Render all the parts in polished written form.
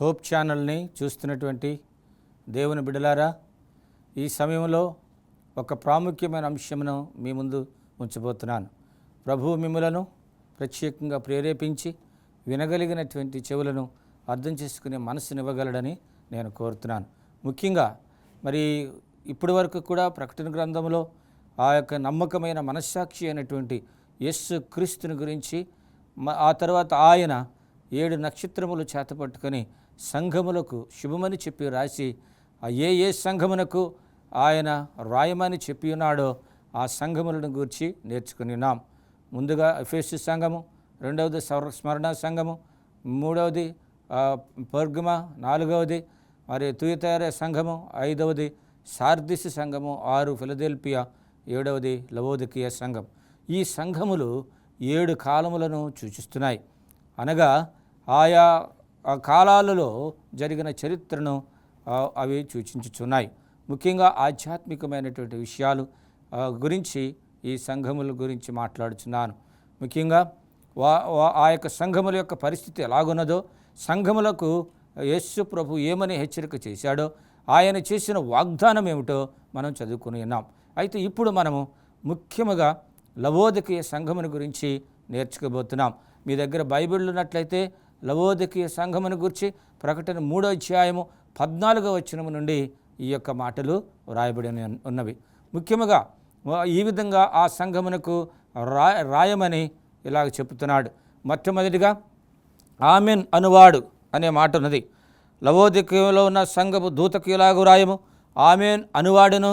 Hope ఛానల్ని చూస్తున్నటువంటి దేవుని బిడ్డలారా, ఈ సమయంలో ఒక ప్రాముఖ్యమైన అంశమును మీ ముందు ఉంచబోతున్నాను. ప్రభువు మిమ్ములను ప్రత్యేకంగా ప్రేరేపించి వినగలిగినటువంటి చెవులను అర్థం చేసుకునే మనసునివ్వగలడని నేను కోరుతున్నాను. ముఖ్యంగా మరి ఇప్పటి వరకు కూడా ప్రకటన గ్రంథంలో ఆ యొక్క నమ్మకమైన మనస్సాక్షి అయినటువంటి యేసు క్రీస్తుని గురించి, ఆ తర్వాత ఆయన 7 నక్షత్రములు చేతపట్టుకొని సంఘములకు శుభమని చెప్పి రాసి, ఏ సంఘమునకు ఆయన రాయమని చెప్పి ఉన్నాడో ఆ సంఘములను గూర్చి నేర్చుకుని ఉన్నాం. ముందుగా ఎఫెసు సంఘము, రెండవది స్మరణ సంఘము, మూడవది పెర్గమ, నాలుగవది మరి తుయతైర సంఘము, ఐదవది సార్దిస్ సంఘము, 6 ఫిలదెల్ఫియా, 7వది లవోదికీయ సంఘం. ఈ సంఘములు 7 కాలములను సూచిస్తున్నాయి. అనగా ఆయా కాలాలలో జరిగిన చరిత్రను అవి సూచించుచున్నాయి. ముఖ్యంగా ఆధ్యాత్మికమైనటువంటి విషయాలు గురించి ఈ సంఘముల గురించి మాట్లాడుచున్నాను. ముఖ్యంగా ఆ యొక్క సంఘముల యొక్క పరిస్థితి ఎలాగున్నదో, సంఘములకు యేసు ప్రభు ఏమని హెచ్చరిక చేశాడో, ఆయన చేసిన వాగ్దానం ఏమిటో మనం చదువుకుని ఉన్నాం. అయితే ఇప్పుడు మనము ముఖ్యముగా లవోదికీయ సంఘముని గురించి నేర్చుకోబోతున్నాం. మీ దగ్గర బైబిల్ ఉన్నట్లయితే లవోదికీయ సంఘముని గురించి ప్రకటన 3వ అధ్యాయము 14వ వచనము నుండి ఈ యొక్క మాటలు వ్రాయబడి ఉన్నవి. ముఖ్యముగా ఈ విధంగా ఆ సంఘమునకు రాయమని ఇలాగ చెప్తున్నాడు. మొట్టమొదటిగా ఆమెన్ అనువాడు అనే మాట ఉన్నది. లవోదికీయలో ఉన్న సంఘపు దూతకు ఇలాగ రాయము, ఆమెన్ అనువాడును,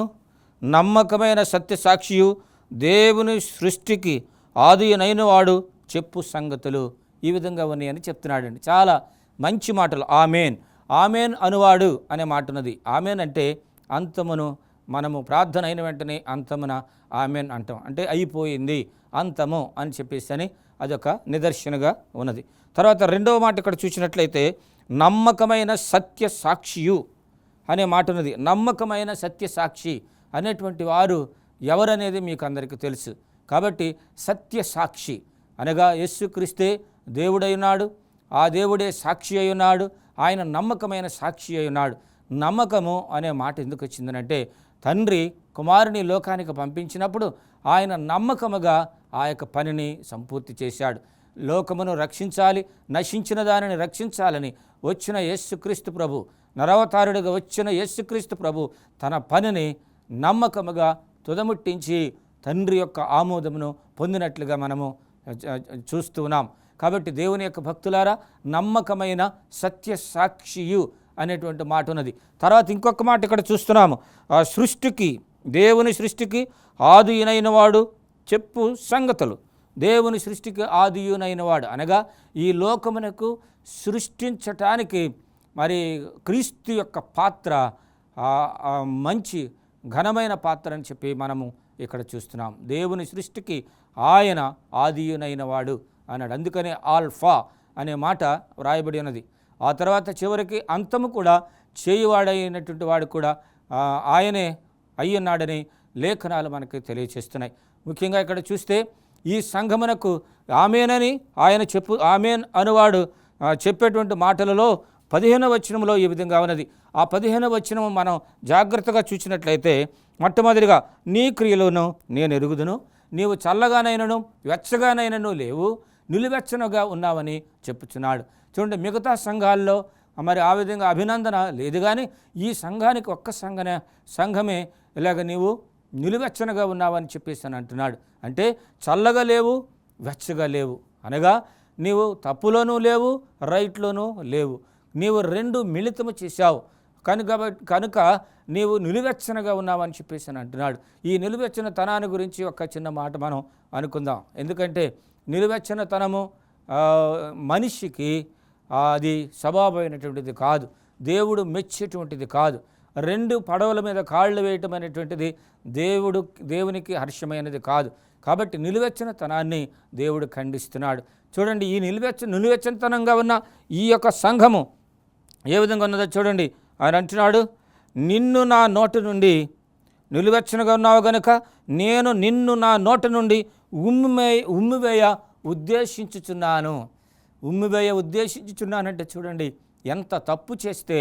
నమ్మకమైన సత్యసాక్షియు, దేవుని సృష్టికి ఆదియనైన వాడు చెప్పు సంగతులు ఈ విధంగా ఉన్నాయని చెప్తున్నాడండి. చాలా మంచి మాటలు. ఆమెన్ అనువాడు అనే మాట ఉన్నది. ఆమెన్ అంటే అంతమును, మనము ప్రార్థన అయిన వెంటనే అంతమున ఆమెన్ అంటాం, అంటే అయిపోయింది, అంతము అని చెప్పేసి అని అదొక నిదర్శనగా ఉన్నది. తర్వాత రెండవ మాట ఇక్కడ చూసినట్లయితే నమ్మకమైన సత్య సాక్షియు అనే మాట ఉన్నది. నమ్మకమైన సత్య సాక్షి అనేటువంటి వారు ఎవరనేది మీకు అందరికీ తెలుసు. కాబట్టి సత్య సాక్షి అనగా యేసుక్రీస్తే దేవుడైనాడు, ఆ దేవుడే సాక్షి అయి ఉన్నాడు, ఆయన నమ్మకమైన సాక్షి అయి ఉన్నాడు. నమ్మకము అనే మాట ఎందుకు వచ్చిందనంటే, తండ్రి కుమారుని లోకానికి పంపించినప్పుడు ఆయన నమ్మకముగా ఆ యొక్క పనిని సంపూర్తి చేశాడు. లోకమును రక్షించాలి, నశించిన దానిని రక్షించాలని వచ్చిన యేసుక్రీస్తు ప్రభు, నరవతారుడిగా వచ్చిన యేసుక్రీస్తు ప్రభు తన పనిని నమ్మకముగా తుదముట్టించి తండ్రి యొక్క ఆమోదమును పొందినట్లుగా మనము చూస్తూ ఉన్నాం. కాబట్టి దేవుని యొక్క భక్తులారా, నమ్మకమైన సత్య సాక్షియు అనేటువంటి మాట ఉన్నది. తర్వాత ఇంకొక మాట ఇక్కడ చూస్తున్నాము, సృష్టికి, దేవుని సృష్టికి ఆదియునైన వాడు చెప్పు సంగతులు. దేవుని సృష్టికి ఆదియునైన వాడు అనగా ఈ లోకమునకు సృష్టించటానికి మరి క్రీస్తు యొక్క పాత్ర మంచి ఘనమైన పాత్ర అని చెప్పి మనము ఇక్కడ చూస్తున్నాం. దేవుని సృష్టికి ఆయన ఆదియునైన వాడు అన్నాడు. అందుకనే ఆల్ఫా అనే మాట వ్రాయబడి ఉన్నది. ఆ తర్వాత చివరికి అంతము కూడా చేయువాడైనటువంటి వాడు కూడా ఆయనే అయ్యున్నాడని లేఖనాలు మనకు తెలియచేస్తున్నాయి. ముఖ్యంగా ఇక్కడ చూస్తే ఈ సంఘమునకు ఆమెనని ఆయన ఆమెన్ అనువాడు చెప్పేటువంటి మాటలలో 15వ వచనంలో ఈ విధంగా ఉన్నది. ఆ 15వ వచనం మనం జాగ్రత్తగా చూసినట్లయితే, మొట్టమొదటిగా నీ క్రియలను నేను ఎరుగుదును, నీవు చల్లగానైనను వెచ్చగానైనను లేవు, నిలువెచ్చనగా ఉన్నావని చెప్పుచున్నాడు. చూడండి, మిగతా సంఘాల్లో మరి ఆ విధంగా అభినందన లేదు, కానీ ఈ సంఘానికి ఒక్క సంఘమే ఇలాగ నీవు నిలువెచ్చనగా ఉన్నావని చెప్పేసి అని అంటున్నాడు. అంటే చల్లగా లేవు, వెచ్చగా లేవు అనగా నీవు తప్పులోనూ లేవు, రైట్లోనూ లేవు, నీవు 2 మిళితము చేశావు కనుక నీవు నిలువెచ్చనగా ఉన్నావని చెప్పేసి అని అంటున్నాడు. ఈ నిలువెచ్చన తనాన్ని గురించి ఒక చిన్న మాట మనం అనుకుందాం. ఎందుకంటే నిలువెచ్చనతనము మనిషికి అది స్వభావమైనటువంటిది కాదు, దేవుడు మెచ్చేటువంటిది కాదు. 2 పడవల మీద కాళ్ళు వేయటం అనేటువంటిది దేవునికి హర్షమైనది కాదు. కాబట్టి నిలువెచ్చనతనాన్ని దేవుడు ఖండిస్తున్నాడు. చూడండి, ఈ నిలువెచ్చనతనంగా ఉన్న ఈ యొక్క సంఘము ఏ విధంగా ఉన్నదో చూడండి. ఆయన అంటున్నాడు, నిన్ను నా నోటి నుండి, నిలువెచ్చనగా ఉన్నావు గనుక నేను నిన్ను నా నోటి నుండి ఉమ్మివేయ ఉద్దేశించుచున్నాను. ఉమ్మివేయ ఉద్దేశించుచున్నానంటే చూడండి, ఎంత తప్పు చేస్తే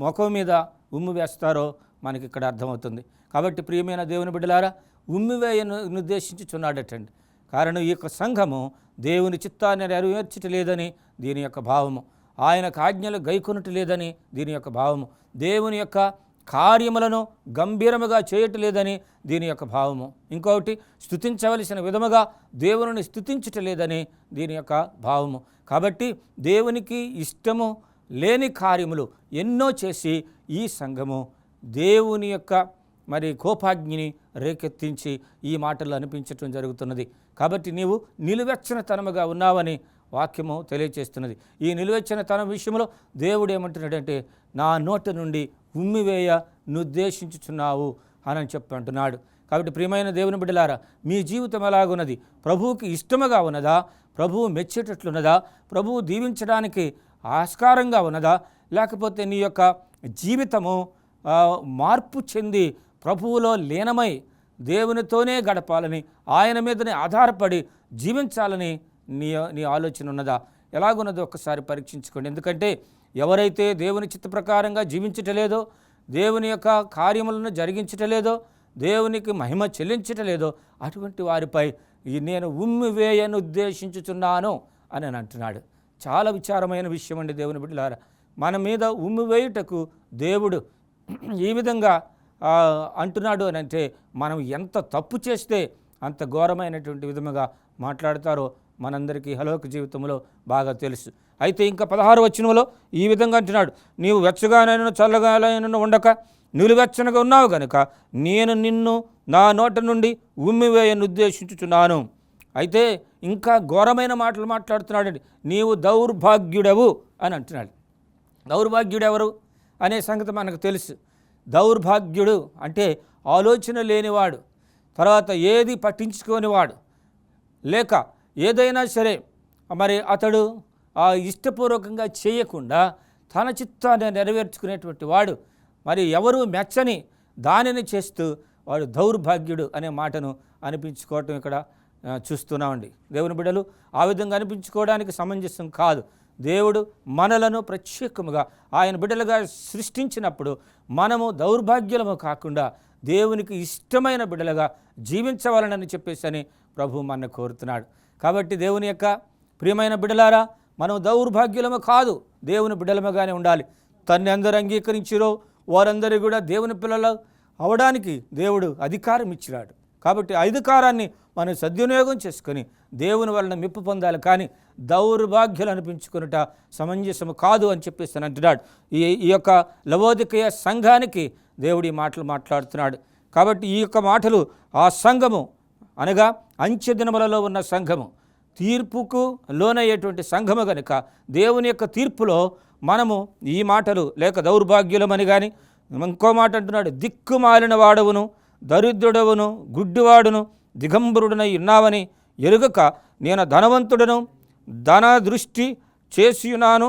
ముఖం మీద ఉమ్మి వేస్తారో మనకి ఇక్కడ అర్థమవుతుంది. కాబట్టి ప్రియమైన దేవుని బిడ్డలారా, ఉమ్మివేయను నిర్దేశించుచున్నాడటండి. కారణం ఈ యొక్క సంఘము దేవుని చిత్తాన్ని నెరవేర్చటలేదని దీని యొక్క భావము, ఆయనకు ఆజ్ఞలు గైకొనటలేదని దీని యొక్క భావము, దేవుని యొక్క కార్యములను గంభీరముగా చేయటలేదని దీని యొక్క భావము, ఇంకొకటి స్తుతించవలసిన విధముగా దేవుని స్తుతించటలేదని దీని యొక్క భావము. కాబట్టి దేవునికి ఇష్టము లేని కార్యములు ఎన్నో చేసి ఈ సంఘము దేవుని యొక్క కోపాగ్నిని రేకెత్తించి ఈ మాటలు అనిపించటం జరుగుతున్నది. కాబట్టి నీవు నిలువెచ్చనతనముగా ఉన్నావని వాక్యము తెలియచేస్తున్నది. ఈ నిలువెచ్చనతనం విషయంలో దేవుడు ఏమంటున్నాడంటే, నా నోట నుండి ఉమ్మివేయ నుద్దేశించుచున్నావు అని చెప్పి అంటున్నాడు. కాబట్టి ప్రియమైన దేవుని బిడ్డలారా, మీ జీవితం ఎలాగున్నది? ప్రభువుకి ఇష్టముగా ఉన్నదా? ప్రభువు మెచ్చేటట్లున్నదా? ప్రభువు దీవించడానికి ఆస్కారంగా ఉన్నదా? లేకపోతే నీ యొక్క జీవితము మార్పు చెంది ప్రభువులో లీనమై దేవునితోనే గడపాలని, ఆయన మీదనే ఆధారపడి జీవించాలని నీ ఆలోచన ఉన్నదా? ఎలాగున్నదో ఒక్కసారి పరీక్షించుకోండి. ఎందుకంటే ఎవరైతే దేవుని చిత్త ప్రకారంగా జీవించటలేదో, దేవుని యొక్క కార్యములను జరిగించటలేదో, దేవునికి మహిమ చెల్లించటలేదో అటువంటి వారిపై నేను ఉమ్మివేయను ఉద్దేశించుచున్నాను అని అంటున్నాడు. చాలా విచారమైన విషయం అండి దేవుని బిడ్డలారా. మన మీద ఉమ్మివేయుటకు దేవుడు ఈ విధంగా అంటున్నాడు అని అంటే, మనం ఎంత తప్పు చేస్తే అంత ఘోరమైనటువంటి విధముగా మాట్లాడతారో మనందరికీ హలోక జీవితంలో బాగా తెలుసు. అయితే ఇంకా 16వ వచనంలో ఈ విధంగా అంటున్నాడు, నీవు వెచ్చగానైనా చల్లగానైనా ఉండక నిలువెచ్చనగా ఉన్నావు గనుక నేను నిన్ను నా నోట నుండి ఉమ్మివేయను ఉద్దేశించుచున్నాను. అయితే ఇంకా ఘోరమైన మాటలు మాట్లాడుతున్నాడండి. నీవు దౌర్భాగ్యుడవు అని అంటున్నాడు. దౌర్భాగ్యుడెవరు అనే సంగతి మనకు తెలుసు. దౌర్భాగ్యుడు అంటే ఆలోచన లేనివాడు, తర్వాత ఏది పట్టించుకోనివాడు, లేక ఏదైనా సరే అతడు ఇష్టపూర్వకంగా చేయకుండా తన చిత్తాన్ని నెరవేర్చుకునేటువంటి వాడు, ఎవరు మెచ్చని దానిని చేస్తూ వాడు దౌర్భాగ్యుడు అనే మాటను అనిపించుకోవటం ఇక్కడ చూస్తున్నామండి. దేవుని బిడ్డలు ఆ విధంగా అనిపించుకోవడానికి సమంజసం కాదు. దేవుడు మనలను ప్రత్యేకముగా ఆయన బిడ్డలుగా సృష్టించినప్పుడు మనము దౌర్భాగ్యులము కాకుండా దేవునికి ఇష్టమైన బిడ్డలుగా జీవించవాలని చెప్పేసి ప్రభు మన కోరుతున్నాడు. కాబట్టి దేవుని యొక్క ప్రియమైన బిడ్డలారా, మనం దౌర్భాగ్యులము కాదు, దేవుని బిడ్డలముగానే ఉండాలి. తన్ని అందరూ అంగీకరించిరో వారందరూ కూడా దేవుని పిల్లలు అవడానికి దేవుడు అధికారం ఇచ్చినాడు. కాబట్టి అధికారాన్ని మనం సద్వినియోగం చేసుకొని దేవుని వలన మెప్పు పొందాలి, కానీ దౌర్భాగ్యాలు అనిపించుకున్నట సమంజసము కాదు అని చెప్పేసి అంటున్నాడు. ఈ యొక్క లవోదికయ సంఘానికి దేవుడి మాటలు మాట్లాడుతున్నాడు. కాబట్టి ఈ యొక్క మాటలు ఆ సంఘము అనగా అంచె దినములలో ఉన్న సంఘము, తీర్పుకు లోనయ్యేటువంటి సంఘము కనుక దేవుని యొక్క తీర్పులో మనము ఈ మాటలు లేక దౌర్భాగ్యులమని కానీ, ఇంకో మాట అంటున్నాడు, దిక్కుమాలిన వాడవును దరిద్రుడవును గుడ్డివాడును దిగంబరుడునై ఉన్నావని ఎరుగక నేను ధనవంతుడను ధన దృష్టి చేసియున్నాను,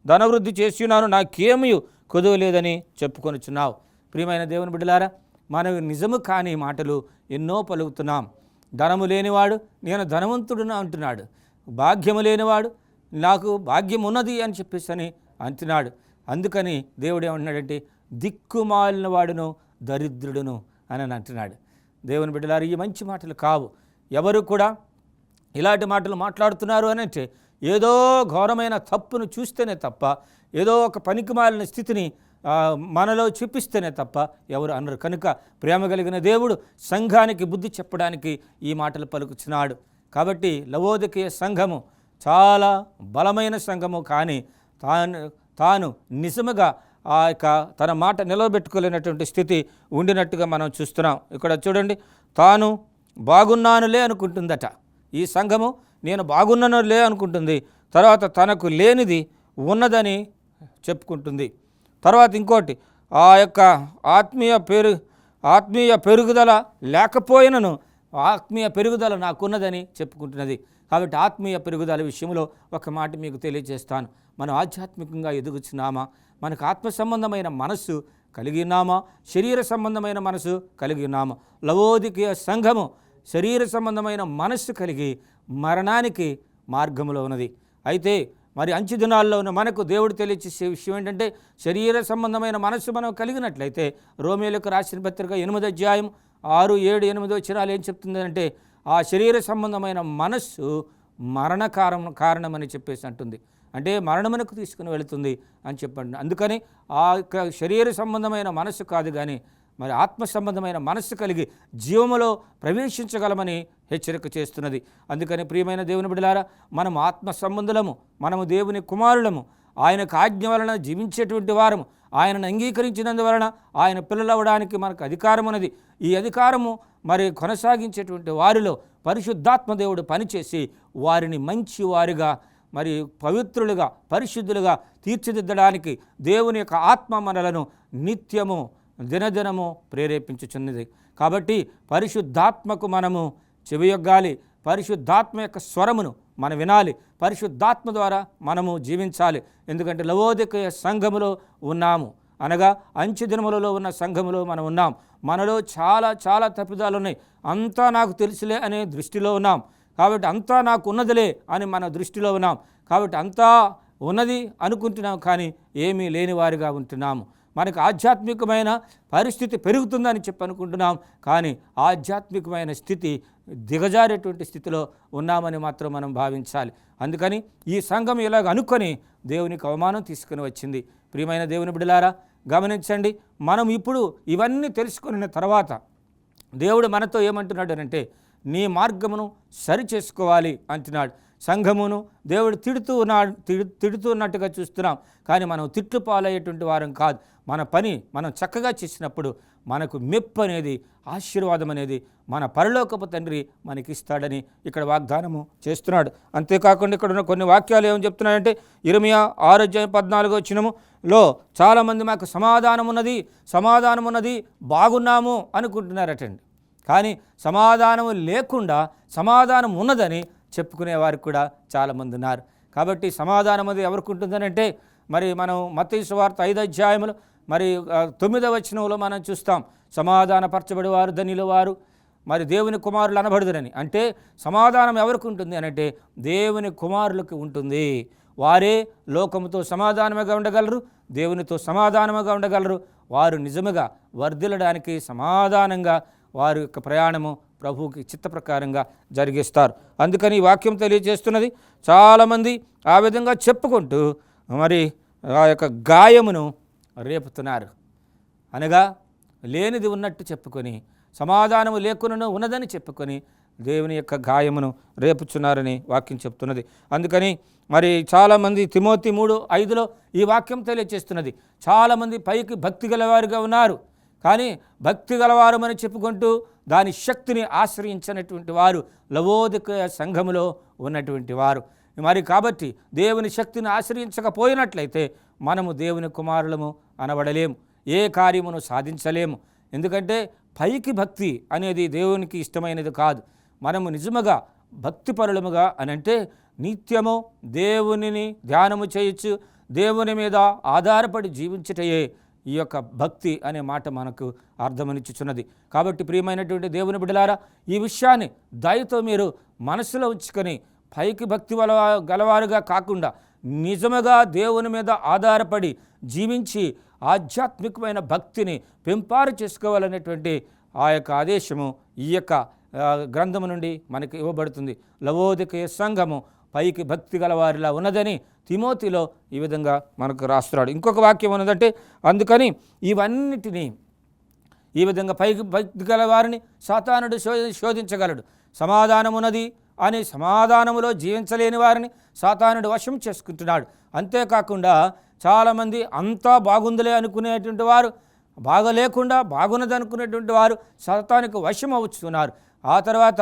ధనవృద్ధి చేసియున్నాను, నాకేమీ కొదవలేదని చెప్పుకొనిచున్నావు. ప్రియమైన దేవుని బిడ్డలారా, మనం నిజము కాని మాటలు ఎన్నో పలుకుతున్నాం. ధనము లేనివాడు నేను ధనవంతుడును అంటున్నాడు, భాగ్యము లేనివాడు నాకు భాగ్యం ఉన్నది అని చెప్పేసి అంటున్నాడు. అందుకని దేవుడు ఏమంటున్నాడంటే, దిక్కుమాలిన వాడును దరిద్రుడును అని అంటున్నాడు. దేవుని బిడ్డలారా, ఈ మంచి మాటలు కావు. ఎవరు కూడా ఇలాంటి మాటలు మాట్లాడుతున్నారు అని అంటే ఏదో ఘోరమైన తప్పును చూస్తేనే తప్ప, ఏదో ఒక పనికిమాలిన స్థితిని మనలో చూపిస్తేనే తప్ప ఎవరు అనరు. కనుక ప్రేమ కలిగిన దేవుడు సంఘానికి బుద్ధి చెప్పడానికి ఈ మాటలు పలుకుచున్నాడు. కాబట్టి లవోదికయ సంఘము చాలా బలమైన సంఘము, కానీ తాను నిజముగా తన మాట నిలవబెట్టుకోలేనటువంటి స్థితి ఉండినట్టుగా మనం చూస్తున్నాం. ఇక్కడ చూడండి, తాను బాగున్నానులే అనుకుంటుందట ఈ సంఘము, నేను బాగున్నానులే అనుకుంటుంది. తర్వాత తనకు లేనిది ఉన్నదని చెప్పుకుంటుంది. తర్వాత ఇంకోటి, ఆ యొక్క ఆత్మీయ పెరుగుదల లేకపోయినను ఆత్మీయ పెరుగుదల నాకున్నదని చెప్పుకుంటున్నది. కాబట్టి ఆత్మీయ పెరుగుదల విషయంలో ఒక మాట మీకు తెలియజేస్తాను. మనం ఆధ్యాత్మికంగా ఎదుగుచున్నామా? మనకు ఆత్మ సంబంధమైన మనస్సు కలిగి ఉన్నామా? శరీర సంబంధమైన మనసు కలిగి ఉన్నామా? లవోదికయ సంఘము శరీర సంబంధమైన మనస్సు కలిగి మరణానికి మార్గంలో ఉన్నది. అయితే మరి అంచు దినాల్లో ఉన్న మనకు దేవుడు తెలియచేసే విషయం ఏంటంటే, శరీర సంబంధమైన మనస్సు మనం కలిగినట్లయితే రోమీయులకు రాసిన పత్రిక 8వ అధ్యాయం 6, 7, 8 వచనాలు ఏం చెప్తుందంటే, ఆ శరీర సంబంధమైన మనస్సు కారణమని చెప్పేసి అంటుంది. అంటే మరణమునకు తీసుకుని వెళుతుంది అని చెప్పండి. అందుకని ఆ శరీర సంబంధమైన మనస్సు కాదు కానీ మరి ఆత్మ సంబంధమైన మనస్సు కలిగి జీవములో ప్రవేశించగలమని హెచ్చరిక చేస్తున్నది. అందుకని ప్రియమైన దేవుని బిడ్డలారా, మనం ఆత్మ సంబంధులము, మనము దేవుని కుమారులము, ఆయనకు ఆజ్ఞ వలన జీవించేటువంటి వారము, ఆయనను అంగీకరించినందువలన ఆయన పిల్లలవ్వడానికి మనకు అధికారం ఉన్నది. ఈ అధికారము మరి కొనసాగించేటువంటి వారిలో పరిశుద్ధాత్మ దేవుడు పనిచేసి వారిని మంచి వారిగా, మరి పవిత్రులుగా, పరిశుద్ధులుగా తీర్చిదిద్దడానికి దేవుని యొక్క ఆత్మ మనలను నిత్యము దినదినము ప్రేరేపించుచున్నది. కాబట్టి పరిశుద్ధాత్మకు మనము చెవియొగ్గాలి, పరిశుద్ధాత్మ యొక్క స్వరమును మనం వినాలి, పరిశుద్ధాత్మ ద్వారా మనము జీవించాలి. ఎందుకంటే లవోదికయ సంఘములో ఉన్నాము, అనగా అంచె దినములలో ఉన్న సంఘములో మనం ఉన్నాం. మనలో చాలా చాలా తప్పిదాలు ఉన్నాయి. అంతా నాకు తెలుసులే అనే దృష్టిలో ఉన్నాం. కాబట్టి అంతా నాకు ఉన్నదిలే అని మన దృష్టిలో ఉన్నాం. కాబట్టి అంతా ఉన్నది అనుకుంటున్నాం, కానీ ఏమీ లేని వారిగా ఉంటున్నాము. మనకు ఆధ్యాత్మికమైన పరిస్థితి పెరుగుతుందని చెప్పి అనుకుంటున్నాం, కానీ ఆధ్యాత్మికమైన స్థితి దిగజారేటువంటి స్థితిలో ఉన్నామని మాత్రం మనం భావించాలి. అందుకని ఈ సంఘం ఇలాగ అనుకొని దేవునికి అవమానం తీసుకుని వచ్చింది. ప్రియమైన దేవుని బిడ్డలారా, గమనించండి, మనం ఇప్పుడు ఇవన్నీ తెలుసుకున్న తర్వాత దేవుడు మనతో ఏమంటున్నాడు అంటే, నీ మార్గమును సరి చేసుకోవాలి అంటున్నాడు. సంఘమును దేవుడు తిడుతూ ఉన్నట్టుగా చూస్తున్నాం, కానీ మనం తిట్లు పాలయ్యేటువంటి వారం కాదు. మన పని మనం చక్కగా చేసినప్పుడు మనకు మెప్పు అనేది, ఆశీర్వాదం అనేది మన పరలోకపు తండ్రి మనకిస్తాడని ఇక్కడ వాగ్దానము చేస్తున్నాడు. అంతేకాకుండా ఇక్కడ ఉన్న కొన్ని వాక్యాలు ఏమని చెప్తున్నాయంటే, ఇర్మియా 6:14 చాలామంది మాకు సమాధానం ఉన్నది బాగున్నాము అనుకుంటున్నారటండి. కానీ సమాధానము లేకుండా సమాధానం ఉన్నదని చెప్పుకునేవారు కూడా చాలామంది ఉన్నారు. కాబట్టి సమాధానం అది ఎవరికి ఉంటుందనంటే, మరి మనం మత్తయి సువార్త 5వ అధ్యాయంలో మరి 9వ వచనంలో మనం చూస్తాం, సమాధానపరచబడి వారు ధన్యులు వారు మరి దేవుని కుమారులు అనబడుదురని. అంటే సమాధానం ఎవరికి ఉంటుంది అనంటే దేవుని కుమారులకు ఉంటుంది. వారే లోకముతో సమాధానముగా ఉండగలరు, దేవునితో సమాధానముగా ఉండగలరు. వారు నిజముగా వర్ధిల్లడానికి సమాధానంగా వారి యొక్క ప్రయాణము ప్రభువుకి చిత్త ప్రకారంగా జరిగిస్తారు. అందుకని ఈ వాక్యం తెలియజేస్తున్నది, చాలామంది ఆ విధంగా చెప్పుకుంటూ మరి ఆ యొక్క గాయమును రేపుతున్నారు. అనగా లేనిది ఉన్నట్టు చెప్పుకొని, సమాధానము లేకునను ఉన్నదని చెప్పుకొని దేవుని యొక్క గాయమును రేపుచున్నారని వాక్యం చెప్తున్నది. అందుకని మరి చాలామంది తిమోతి 3:5 ఈ వాక్యం తెలియజేస్తున్నది, చాలామంది పైకి భక్తి గలవారుగా ఉన్నారు, కానీ భక్తి గలవారమని చెప్పుకుంటూ దాని శక్తిని ఆశ్రయించినటువంటి వారు లవోదికయ సంఘములో ఉన్నటువంటి వారు. మరి కాబట్టి దేవుని శక్తిని ఆశ్రయించకపోయినట్లయితే మనము దేవుని కుమారులము అనబడలేము, ఏ కార్యమును సాధించలేము. ఎందుకంటే పైకి భక్తి అనేది దేవునికి ఇష్టమైనది కాదు. మనము నిజముగా భక్తిపరులముగా అనంటే నిత్యము దేవునిని ధ్యానము చేయొచ్చు, దేవుని మీద ఆధారపడి జీవించుటయే ఈ యొక్క భక్తి అనే మాట మనకు అర్థమనిచ్చుచున్నది. కాబట్టి ప్రియమైనటువంటి దేవుని బిడ్డలారా, ఈ విషయాన్ని దయతో మీరు మనసులో ఉంచుకొని పైకి భక్తి గలవారుగా కాకుండా నిజముగా దేవుని మీద ఆధారపడి జీవించి ఆధ్యాత్మికమైన భక్తిని పెంపారు చేసుకోవాలనేటువంటి ఆ యొక్క ఆదేశము ఈ యొక్క గ్రంథము నుండి మనకి ఇవ్వబడుతుంది. లవోదికయ సంఘము పైకి భక్తి గలవారిలా ఉన్నదని తిమోతిలో ఈ విధంగా మనకు రాస్తున్నాడు. ఇంకొక వాక్యం ఉన్నదంటే, అందుకని ఇవన్నిటినీ ఈ విధంగా పైకి భక్తి గలవారిని సాతానుడు శోధించగలడు. సమాధానమున్నది అని సమాధానములో జీవించలేని వారిని సాతానుడు వశం చేసుకుంటున్నాడు. అంతేకాకుండా చాలామంది అంతా బాగుందిలే అనుకునేటువంటి వారు, బాగలేకుండా బాగున్నది అనుకునేటువంటి వారు సాతానుకు వశం అవుతున్నారు. ఆ తర్వాత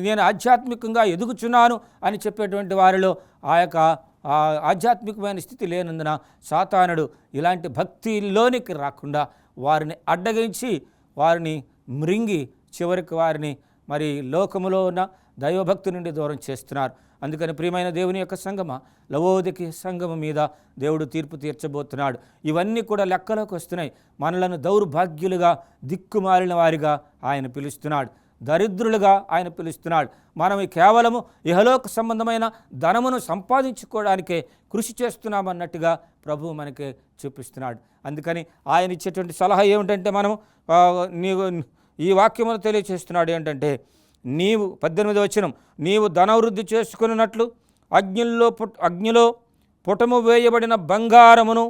నేను ఆధ్యాత్మికంగా ఎదుగుచున్నాను అని చెప్పేటువంటి వారిలో ఆ యొక్క ఆధ్యాత్మికమైన స్థితి లేనందున సాతానుడు ఇలాంటి భక్తిలోనికి రాకుండా వారిని అడ్డగించి వారిని మృంగి చివరికి వారిని మరి లోకములో ఉన్న దైవభక్తి నుండి దూరం చేస్తున్నారు. అందుకని ప్రియమైన దేవుని యొక్క సంగమా, లవోదికయ సంఘము మీద దేవుడు తీర్పు తీర్చబోతున్నాడు. ఇవన్నీ కూడా లెక్కలోకి వస్తున్నాయి. మనలను దౌర్భాగ్యులుగా దిక్కుమాలిన వారిగా ఆయన పిలుస్తున్నాడు. దరిద్రులుగా ఆయన పిలుస్తున్నాడు. మనం కేవలము ఇహలోక సంబంధమైన ధనమును సంపాదించుకోవడానికే కృషి చేస్తున్నామన్నట్టుగా ప్రభువు మనకి చూపిస్తున్నాడు. అందుకని ఆయన ఇచ్చేటువంటి సలహా ఏమిటంటే మనము నీవు ఈ వాక్యమును తెలియచేస్తున్నాడు ఏంటంటే, నీవు 18వ వచనం, నీవు ధనవృద్ధి చేసుకున్నట్లు అగ్నిలో పుటము వేయబడిన బంగారమును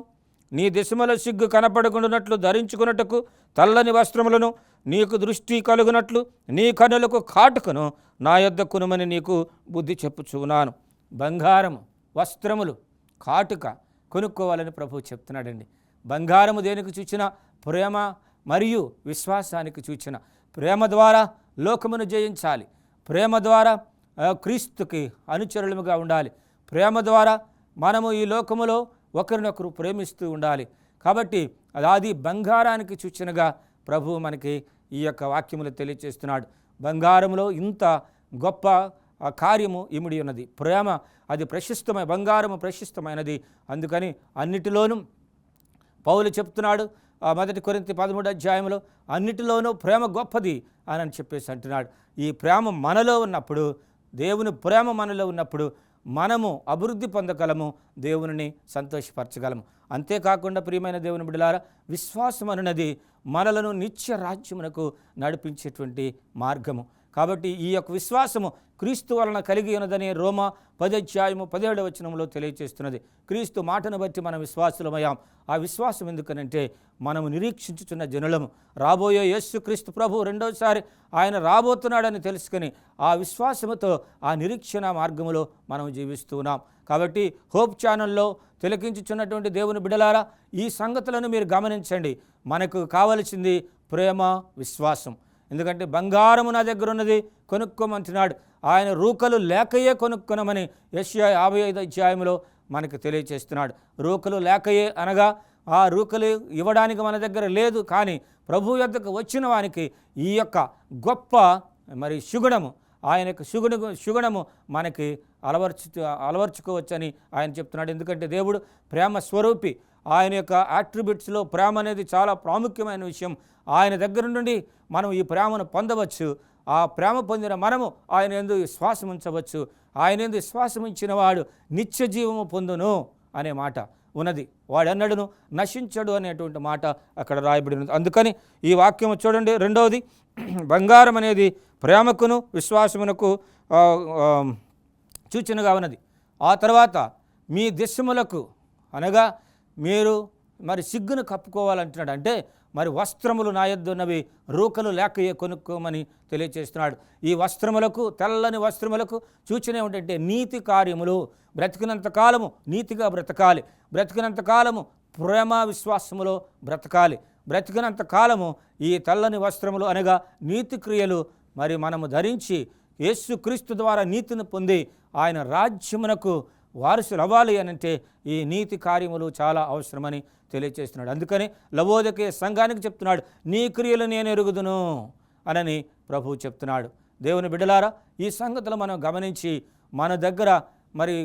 నీ దిశమల సిగ్గు కనపడకుండానట్లు ధరించుకున్నట్టుకు తెల్లని వస్త్రములను, నీకు దృష్టి కలుగునట్లు నీ కన్నులకు కాటుకను నా యొద్ద కొనుమని నీకు బుద్ధి చెప్పుచున్నాను. బంగారము, వస్త్రములు, కాటుక కొనుక్కోవాలని ప్రభువు చెప్తున్నాడండి. బంగారము దేనికి సూచన? ప్రేమ మరియు విశ్వాసానికి సూచన. ప్రేమ ద్వారా లోకమును జయించాలి. ప్రేమ ద్వారా క్రీస్తుకి అనుచరులుగా ఉండాలి. ప్రేమ ద్వారా మనము ఈ లోకములో ఒకరినొకరు ప్రేమిస్తూ ఉండాలి. కాబట్టి అది బంగారానికి సూచనగా ప్రభువు మనకి ఈ యొక్క వాక్యములు తెలియచేస్తున్నాడు. బంగారంలో ఇంత గొప్ప కార్యము ఇమిడి ఉన్నది. ప్రేమ అది ప్రశస్తమైన, బంగారము ప్రశస్తమైనది. అందుకని అన్నిటిలోనూ పౌలు చెప్తున్నాడు, 1 కొరింథీ 13వ అధ్యాయంలో, అన్నిటిలోనూ ప్రేమ గొప్పది అని చెప్పేసి అంటున్నాడు. ఈ ప్రేమ మనలో ఉన్నప్పుడు, దేవుని ప్రేమ మనలో ఉన్నప్పుడు మనము అభివృద్ధి పొందగలము, దేవుని సంతోషపరచగలము. అంతేకాకుండా ప్రియమైన దేవుని బిడ్డలారా, విశ్వాసం అన్నది మనలను నిత్య రాజ్యమునకు నడిపించేటువంటి మార్గము. కాబట్టి ఈ యొక్క విశ్వాసము క్రీస్తు వలన కలిగి ఉన్నదని రోమా 10:17 తెలియజేస్తున్నది. క్రీస్తు మాటను బట్టి మనం విశ్వాసులమయ్యాం. ఆ విశ్వాసం ఎందుకనంటే, మనము నిరీక్షించుచున్న జనులము. రాబోయే యేసుక్రీస్తు ప్రభు రెండోసారి ఆయన రాబోతున్నాడని తెలుసుకొని ఆ విశ్వాసముతో ఆ నిరీక్షణ మార్గములో మనం జీవిస్తూ ఉన్నాం. కాబట్టి హోప్ ఛానల్లో తిలకించుచున్నటువంటి దేవుని బిడ్డలారా, ఈ సంగతులను మీరు గమనించండి. మనకు కావలసింది ప్రేమ, విశ్వాసం. ఎందుకంటే బంగారము నా దగ్గర ఉన్నది, కొనుక్కోమంటున్నాడు. ఆయన రూకలు లేకయే కొనుక్కొనమని యెషయా 55వ అధ్యాయంలో మనకు తెలియచేస్తున్నాడు. రూకలు లేకయే అనగా ఆ రూకలు ఇవ్వడానికి మన దగ్గర లేదు, కానీ ప్రభు యొద్దకు వచ్చిన వానికి ఈ యొక్క గొప్ప శుగుణము, ఆయన యొక్క శుగుణము మనకి అలవర్చుకోవచ్చని ఆయన చెప్తున్నాడు. ఎందుకంటే దేవుడు ప్రేమ స్వరూపి. ఆయన యొక్క యాట్రిబ్యూట్స్లో ప్రేమ అనేది చాలా ప్రాముఖ్యమైన విషయం. ఆయన దగ్గర నుండి మనం ఈ ప్రేమను పొందవచ్చు. ఆ ప్రేమ పొందిన మనము ఆయన యందు విశ్వాసం ఉంచవచ్చు. ఆయన యందు విశ్వాసం ఉంచిన వాడు నిత్య జీవము పొందును అనే మాట ఉన్నది. వాడెన్నడను నశించడు అనేటువంటి మాట అక్కడ రాయబడినది. అందుకని ఈ వాక్యము చూడండి. రెండవది, బంగారం అనేది ప్రేమకును విశ్వాసమునకు సూచనగా ఉన్నది. ఆ తర్వాత మీ దిశములకు అనగా మీరు సిగ్గును కప్పుకోవాలంటున్నాడు. అంటే వస్త్రములు నా యొద్ద ఉన్నవి, రూకలు లేకయే కొనుక్కోమని తెలియచేస్తున్నాడు. ఈ వస్త్రములకు, తెల్లని వస్త్రములకు సూచన ఏమిటంటే నీతి కార్యములు. బ్రతికినంత కాలము నీతిగా బ్రతకాలి. బ్రతికినంత కాలము ప్రేమ విశ్వాసములో బ్రతకాలి. బ్రతికినంత కాలము ఈ తెల్లని వస్త్రములు అనగా నీతి క్రియలు మనము ధరించి యేసుక్రీస్తు ద్వారా నీతిని పొంది ఆయన రాజ్యమునకు వారసులు అవ్వాలి అనంటే ఈ నీతి కార్యములు చాలా అవసరమని తెలియచేస్తున్నాడు. అందుకని లవోదికయ సంఘానికి చెప్తున్నాడు, నీ క్రియలు నేను ఎరుగుదును అనని ప్రభువు చెప్తున్నాడు. దేవుని బిడ్డలారా, ఈ సంగతులు మనం గమనించి మన దగ్గర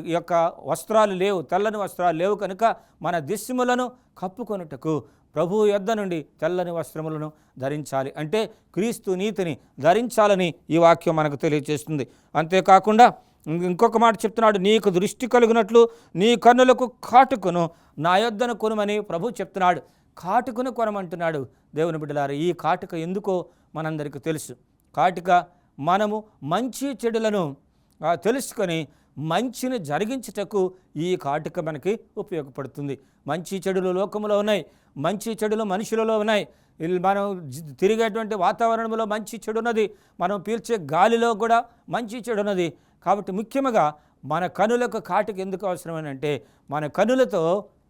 ఈ యొక్క వస్త్రాలు లేవు, తెల్లని వస్త్రాలు లేవు కనుక మన దిశములను కప్పుకొనుటకు ప్రభువు యొద్ద నుండి తెల్లని వస్త్రములను ధరించాలి. అంటే క్రీస్తు నీతిని ధరించాలని ఈ వాక్యం మనకు తెలియజేస్తుంది. అంతేకాకుండా ఇంకొక మాట చెప్తున్నాడు, నీకు దృష్టి కలుగునట్లు నీ కన్నులకు కాటుకను నా యొద్దను కొనుమని ప్రభు చెప్తున్నాడు. కాటుకను కొనమంటున్నాడు. దేవుని బిడ్డలారా, ఈ కాటుక ఎందుకో మనందరికీ తెలుసు. కాటుక మనము మంచి చెడులను తెలుసుకొని మంచిని జరిగించుటకు ఈ కాటుక మనకి ఉపయోగపడుతుంది. మంచి చెడులు లోకములో ఉన్నాయి, మంచి చెడులు మనుషులలో ఉన్నాయి. మనం తిరిగేటువంటి వాతావరణంలో మంచి చెడు ఉన్నది, మనం పీల్చే గాలిలో కూడా మంచి చెడు ఉన్నది. కాబట్టి ముఖ్యంగా మన కనులకు కాటుక ఎందుకు అవసరమని అంటే, మన కనులతో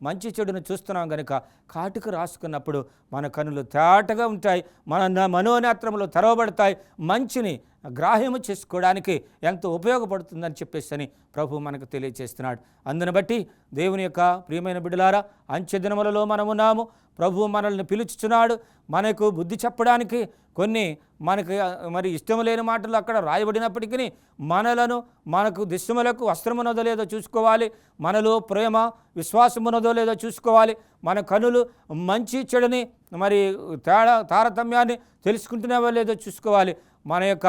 మంచి చెడును చూస్తున్నాం కనుక కాటుక రాసుకున్నప్పుడు మన కనులు తేటగా ఉంటాయి, మన మనోనేత్రములు తెరవబడతాయి, మంచిని గ్రాహ్యము చేసుకోవడానికి ఎంతో ఉపయోగపడుతుందని చెప్పేసి ప్రభు మనకు తెలియజేస్తున్నాడు. అందుని బట్టి దేవుని యొక్క ప్రియమైన బిడ్డలారా, అంచె దినములలో మనము ఉన్నాము. ప్రభు మనల్ని పిలుచుచున్నాడు. మనకు బుద్ధి చెప్పడానికి కొన్ని మనకు ఇష్టం లేని మాటలు అక్కడ రాయబడినప్పటికీ మనకు దిశములకు వస్త్రమున్నదో లేదో చూసుకోవాలి, మనలో ప్రేమ విశ్వాసమున్నదో లేదో చూసుకోవాలి, మన కనులు మంచి చెడుని తారతమ్యాన్ని తెలుసుకుంటున్నావో లేదో చూసుకోవాలి. మన యొక్క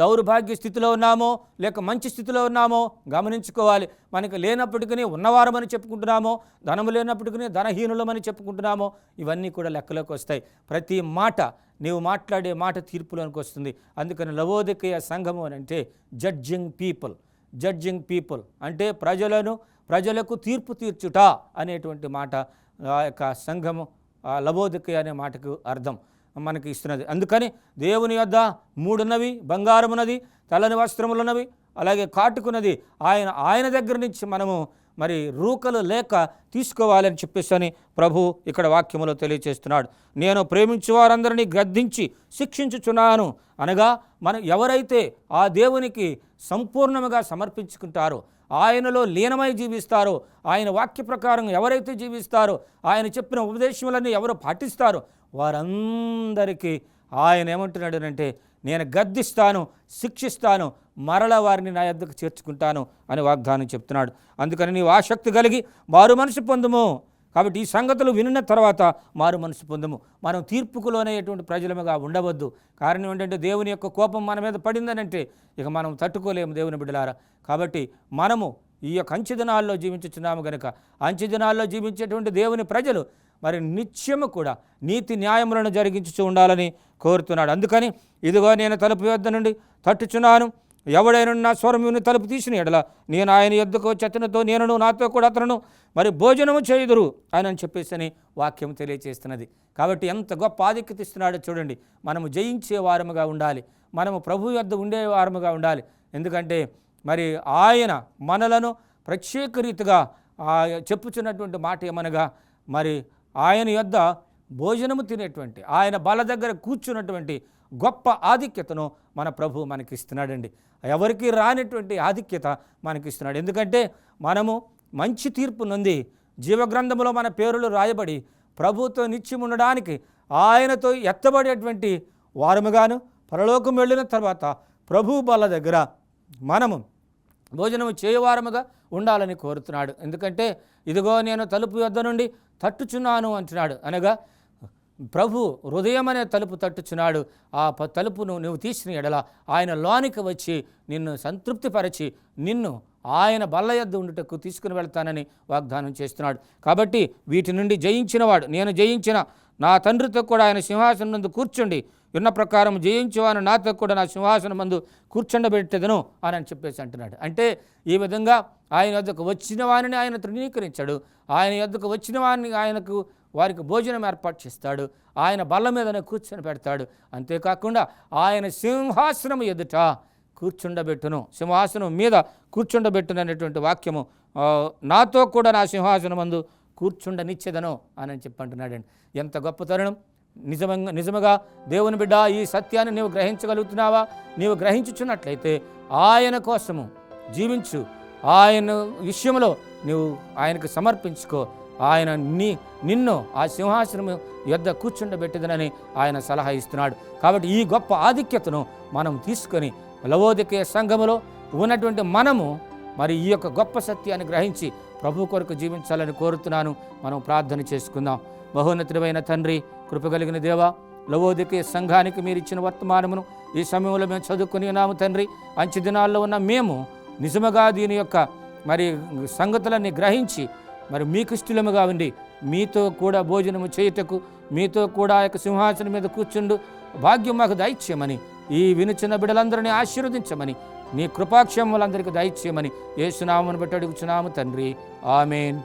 దౌర్భాగ్య స్థితిలో ఉన్నామో లేక మంచి స్థితిలో ఉన్నామో గమనించుకోవాలి. మనకి లేనప్పటికీ ఉన్నవారమని చెప్పుకుంటున్నామో, ధనము లేనప్పటికీ ధనహీనులమని చెప్పుకుంటున్నామో, ఇవన్నీ కూడా లెక్కలోకి వస్తాయి. ప్రతి మాట నీవు మాట్లాడే మాట తీర్పులోనికి వస్తుంది. అందుకని లవోదికయ సంఘము అని అంటే జడ్జింగ్ పీపుల్ అంటే ప్రజలకు తీర్పు తీర్చుట అనేటువంటి మాట ఆ యొక్క సంఘము లవోదికయ అనే మాటకు అర్థం మనకి ఇస్తున్నది. అందుకని దేవుని యొద్ద 3 ఉన్నవి, బంగారమున్నది, తెల్లని వస్త్రములున్నవి, అలాగే కాటుకున్నది. ఆయన దగ్గర నుంచి మనము మరి రూకలు లేక తీసుకోవాలని చెప్పేసి ప్రభు ఇక్కడ వాక్యములో తెలియచేస్తున్నాడు. నేను ప్రేమించు వారందరినీ గద్దించి శిక్షించుచున్నాను అనగా మనం ఎవరైతే ఆ దేవునికి సంపూర్ణముగా సమర్పించుకుంటారో, ఆయనలో లీనమై జీవిస్తారో, ఆయన వాక్య ప్రకారం ఎవరైతే జీవిస్తారో, ఆయన చెప్పిన ఉపదేశములన్నీ ఎవరు పాటిస్తారో వారందరికీ ఆయన ఏమంటున్నాడు అంటే నేను గద్దిస్తాను, శిక్షిస్తాను, మరల వారిని నా యొద్దకు చేర్చుకుంటాను అని వాగ్దానం చెప్తున్నాడు. అందుకని నీవు ఆసక్తి కలిగి మారు మనసు పొందుము. కాబట్టి ఈ సంగతులు విన్న తర్వాత మారు మనసు పొందుము. మనం తీర్పుకు లోనయ్యేటువంటి ప్రజలముగా ఉండవద్దు. కారణం ఏంటంటే దేవుని యొక్క కోపం మన మీద పడిందనంటే ఇక మనం తట్టుకోలేము దేవుని బిడ్డలారా. కాబట్టి మనము ఈ యొక్క అంచె దినాల్లో జీవించుచున్నాము కనుక అంచె దినాల్లో జీవించేటువంటి దేవుని ప్రజలు మరి నిత్యము కూడా నీతి న్యాయములను జరిగించుచూ ఉండాలని కోరుతున్నాడు. అందుకని ఇదిగో నేను తలుపు యొద్ద నుండి తట్టుచున్నాను, ఎవడైనా నా స్వరముని తలుపు తీసిన ఎడల నేను ఆయన యొద్దకు వచ్చి అతనితో నేనును నాతో కూడా అతను మరి భోజనము చేయుదురు అని చెప్పేసి వాక్యం తెలియచేస్తున్నది. కాబట్టి ఎంత గొప్ప ఆధిక్యత ఇస్తున్నాడో చూడండి. మనము జయించే వారముగా ఉండాలి, మనము ప్రభు యొద్ద ఉండే వారముగా ఉండాలి. ఎందుకంటే మరి ఆయన మనలను ప్రత్యేక రీతిగా చెప్పుచున్నటువంటి మాట ఏమనగా మరి ఆయన యొద్ద భోజనము తినేటువంటి, ఆయన బల దగ్గర కూర్చున్నటువంటి గొప్ప ఆధిక్యతను మన ప్రభు మనకిస్తున్నాడండి. ఎవరికి రానిటువంటి ఆధిక్యత మనకిస్తున్నాడు. ఎందుకంటే మనము మంచి తీర్పు నొంది జీవగ్రంథములో మన పేరులు రాయబడి ప్రభుతో నిత్యం ఉండడానికి ఆయనతో ఎత్తబడేటువంటి వారముగాను పరలోకం వెళ్ళిన తర్వాత ప్రభు బల దగ్గర మనము భోజనము చేయవారముగా ఉండాలని కోరుతున్నాడు. ఎందుకంటే ఇదిగో నేను తలుపు యొద్ద నుండి తట్టుచున్నాను అంటున్నాడు. అనగా ప్రభు హృదయం అనే తలుపు తట్టుచున్నాడు. ఆ తలుపును నువ్వు తీసిన ఎడల ఆయన లోనికి వచ్చి నిన్ను సంతృప్తిపరచి నిన్ను ఆయన బల్ల యొద్ద ఉండుటకు తీసుకుని వెళ్తానని వాగ్దానం చేస్తున్నాడు. కాబట్టి వీటి నుండి జయించినవాడు, నేను జయించిన నా తండ్రితో కూడా ఆయన సింహాసనం నందు కూర్చుండి ఉన్న ప్రకారం జయించేవాను నాతో కూడా నా సింహాసనం మందు కూర్చుండబెట్టెదను అని చెప్పేసి అంటున్నాడు. అంటే ఈ విధంగా ఆయన యొద్దకు వచ్చిన వారిని ఆయన తృణీకరించాడు. ఆయన యొద్దకు వచ్చిన వారిని వారికి భోజనం ఏర్పాటు చేస్తాడు. ఆయన బల్ల మీదనే కూర్చొని పెడతాడు. అంతేకాకుండా ఆయన సింహాసనం ఎదుట కూర్చుండబెట్టును, సింహాసనం మీద కూర్చుండబెట్టును అనేటువంటి వాక్యము నాతో కూడా నా సింహాసనం మందు కూర్చుండనిచ్చేదను అని చెప్పంటున్నాడండి. ఎంత గొప్ప తరుణం! నిజముగా దేవుని బిడ్డ ఈ సత్యాన్ని నీవు గ్రహించగలుగుతున్నావా? నీవు గ్రహించుచున్నట్లయితే ఆయన కోసము జీవించు, ఆయన విషయంలో నీవు ఆయనకు సమర్పించుకో. ఆయన నిన్ను ఆ సింహాసనం యొద్ద కూర్చుండబెట్టేదనని ఆయన సలహా ఇస్తున్నాడు. కాబట్టి ఈ గొప్ప ఆధిక్యతను మనం తీసుకొని లవోదికయ సంఘములో ఉన్నటువంటి మనము మరి ఈ యొక్క గొప్ప సత్యాన్ని గ్రహించి ప్రభు కొరకు జీవించాలని కోరుతున్నాను. మనం ప్రార్థన చేసుకుందాం. మహోన్నతుడైన తండ్రి, కృపగలిగిన దేవా, లవోదికయ సంఘానికి మీరు ఇచ్చిన వర్తమానమును ఈ సమయంలో మేము చదువుకుని ఉన్నాము తండ్రి. అంచె దినాల్లో ఉన్న మేము నిజముగా దీని యొక్క మరి సంగతులన్నీ గ్రహించి మరి మీకు ఇష్టముగా ఉండి మీతో కూడా భోజనము చేయుటకు, మీతో కూడా ఆ యొక్క సింహాసనం మీద కూర్చుండు భాగ్యం మాకు దయచేయమని, ఈ వినుచున్న బిడ్డలందరినీ ఆశీర్వదించమని, నీ కృపాక్షేమములందరికీ దయచేయమని యేసు నామమును బట్టి అడుగుచున్నాము తండ్రి. ఆమేన్.